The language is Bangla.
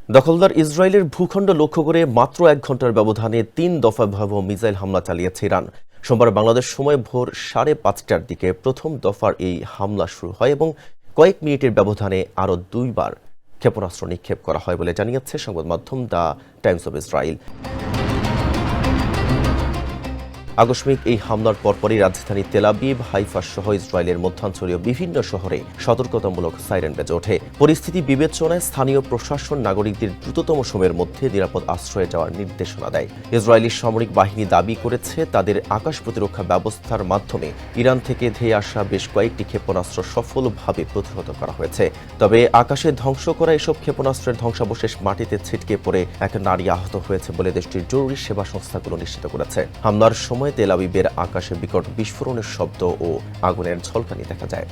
দখলদার ইসরায়েলের ভূখণ্ড লক্ষ্য করে মাত্র ১ ঘণ্টার ব্যবধানে ৩ দফা ভয়াবহ মিসাইল হামলা চালিয়েছে ইরান। সোমবার বাংলাদেশ সময় ভোর ৫:৩০টার দিকে প্রথম দফার এই হামলা শুরু হয় এবং কয়েক মিনিটের ব্যবধানে আরও ২ বার ক্ষেপণাস্ত্র নিক্ষেপ করা হয় বলে জানিয়েছে সংবাদ মাধ্যম দ্য টাইমস অব ইসরায়েল। আকস্মিক এই হামলার পরপরই রাজধানী তেল আবিব, হাইফা সহ ইসরায়েলের মধ্যাঞ্চলীয় বিভিন্ন শহরে সতর্কতামূলক সাইরেন বেজে ওঠে। পরিস্থিতি বিবেচনায় স্থানীয় প্রশাসন নাগরিকদের দ্রুততম সময়ের মধ্যে নিরাপদ আশ্রয়ে যাওয়ার নির্দেশনা দেয়। ইসরায়েলি সামরিক বাহিনী দাবি করেছে তাদের আকাশ প্রতিরক্ষা ব্যবস্থার মাধ্যমে ইরান থেকে ধেয়ে আসা বেশ কয়েকটি ক্ষেপণাস্ত্র সফলভাবে প্রতিহত করা হয়েছে। তবে আকাশে ধ্বংস করা এসব ক্ষেপণাস্ত্রের ধ্বংসাবশেষ মাটিতে ছিটকে পড়ে এক নারী আহত হয়েছে বলে দেশটির জরুরি সেবা সংস্থাগুলো নিশ্চিত করেছে। হামলার সময় তেল আবিবের আকাশে বিকট বিস্ফোরণের শব্দ ও আগুনের ঝলকানি দেখা যায়।